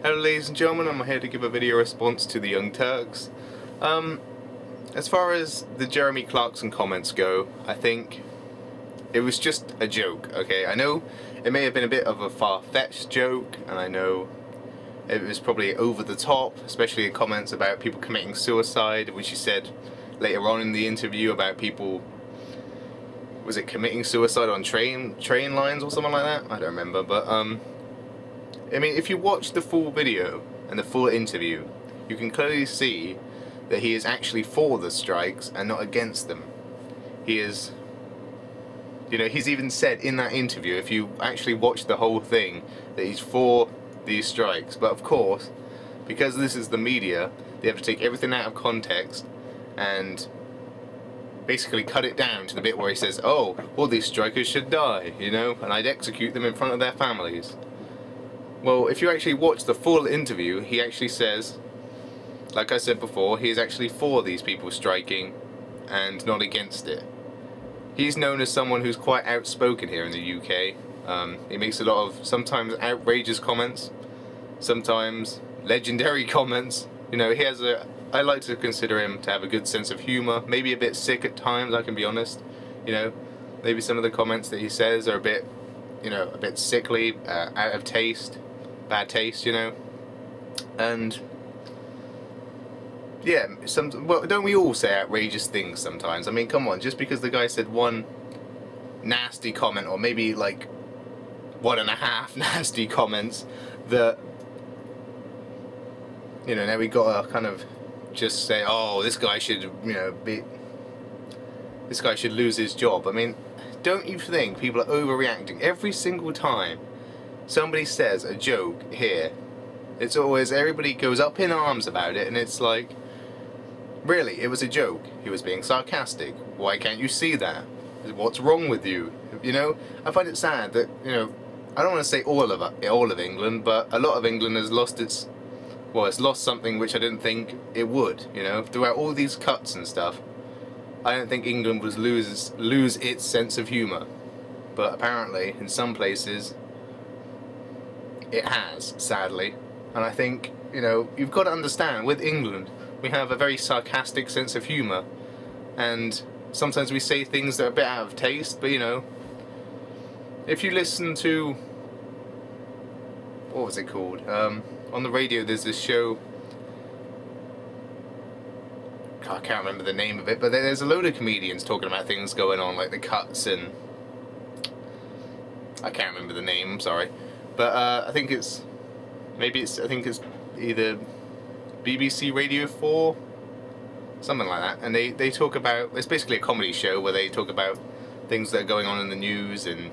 Hello ladies and gentlemen, I'm here to give a video response to the Young Turks. As far as the Jeremy Clarkson comments go, I think it was just a joke, okay? I know it may have been a bit of a far-fetched joke, and I know it was probably over the top, especially in comments about people committing suicide, which he said later on in the interview about people, was it committing suicide on train lines or something like that? I don't remember, but I mean, if you watch the full video and the full interview, you can clearly see that he is actually for the strikes and not against them. He is, you know, he's even said in that interview, if you actually watch the whole thing, that he's for these strikes. But of course, because this is the media, they have to take everything out of context and basically cut it down to the bit where he says, oh, all these strikers should die, you know, and I'd execute them in front of their families. Well, if you actually watch the full interview, he actually says, like I said before, he is actually for these people striking and not against it. He's known as someone who's quite outspoken here in the UK. He makes a lot of sometimes outrageous comments, sometimes legendary comments. You know, I like to consider him to have a good sense of humour, maybe a bit sick at times, I can be honest. You know, maybe some of the comments that he says are a bit, you know, a bit sickly, out of taste, bad taste, you know. And yeah, well, don't we all say outrageous things sometimes? I mean, come on, just because the guy said one nasty comment, or maybe like 1.5 nasty comments, that, you know, now we gotta kind of just say, oh, this guy should, you know, this guy should lose his job. I mean, don't you think people are overreacting every single time somebody says a joke here? It's always, everybody goes up in arms about it, and it's like, really, it was a joke. He was being sarcastic. Why can't you see that? What's wrong with you? You know, I find it sad that, you know, I don't want to say all of England, but a lot of England has lost its, well, it's lost something which I didn't think it would, you know. Throughout all these cuts and stuff, I don't think England would lose its sense of humour. But apparently, in some places, it has, sadly. And I think, you know, you've got to understand, with England, we have a very sarcastic sense of humour. And sometimes we say things that are a bit out of taste, but, you know, if you listen to, what was it called? On the radio there's this show, I can't remember the name of it, but there's a load of comedians talking about things going on, like the cuts, and I can't remember the name, I'm sorry. But I think it's either BBC Radio 4, something like that, and they talk about, it's basically a comedy show where they talk about things that are going on in the news, and,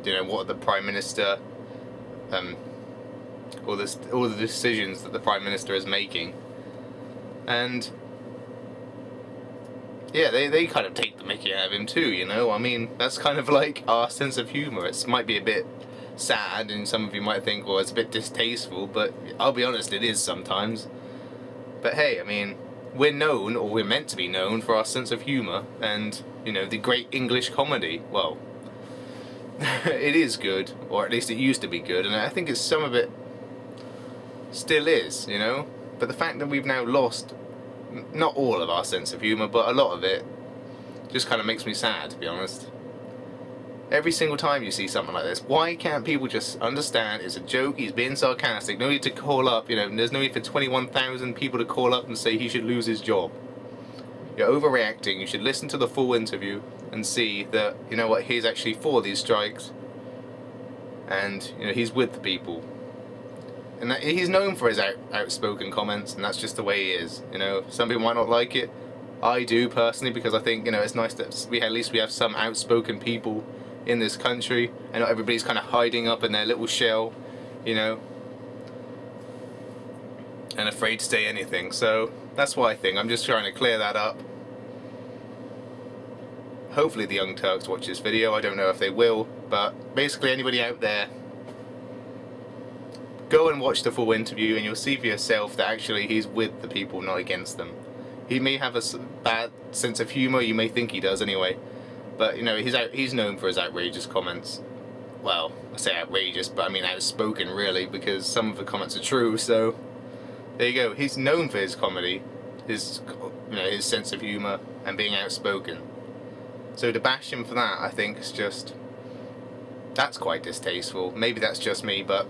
you know, what the Prime Minister, all the decisions that the Prime Minister is making. And yeah, they kind of take the mickey out of him too, you know. I mean, that's kind of like our sense of humour. It might be a bit sad, and some of you might think, well, it's a bit distasteful, but I'll be honest, it is sometimes. But hey, I mean, we're known, or we're meant to be known, for our sense of humour, and, you know, the great English comedy. Well, it is good, or at least it used to be good, and I think it's some of it still is, you know. But the fact that we've now lost, not all of our sense of humour, but a lot of it, just kind of makes me sad, to be honest. Every single time you see something like this, why can't people just understand it's a joke, he's being sarcastic, no need to call up, you know, there's no need for 21,000 people to call up and say he should lose his job. You're overreacting. You should listen to the full interview and see that, you know what, he's actually for these strikes, and, you know, he's with the people. And that, he's known for his outspoken comments, and that's just the way he is. You know, some people might not like it. I do personally, because I think, you know, it's nice that at least we have some outspoken people in this country, and not everybody's kind of hiding up in their little shell, you know, and afraid to say anything. So that's what I think. I'm just trying to clear that up. Hopefully the Young Turks watch this video. I don't know if they will, but basically anybody out there, go and watch the full interview and you'll see for yourself that actually he's with the people, not against them. He may have a bad sense of humour, you may think he does anyway, but, you know, he's known for his outrageous comments. well, I say outrageous, but I mean outspoken really, because some of the comments are true, so there you go. He's known for his comedy, his sense of humour, and being outspoken. So to bash him for that, I think is just, that's quite distasteful. Maybe that's just me, but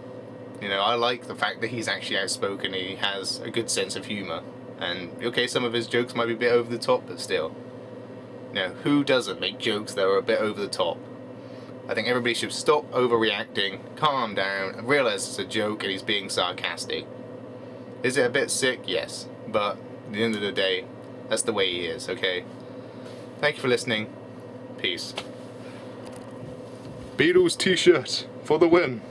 I like the fact that he's actually outspoken. He has a good sense of humour, and okay, some of his jokes might be a bit over the top, but still, who doesn't make jokes that are a bit over the top? I think everybody should stop overreacting, calm down, and realise it's a joke and he's being sarcastic. Is it a bit sick? Yes, but at the end of the day, that's the way he is, okay? Thank you for listening. Peace. Beatles t-shirt for the win.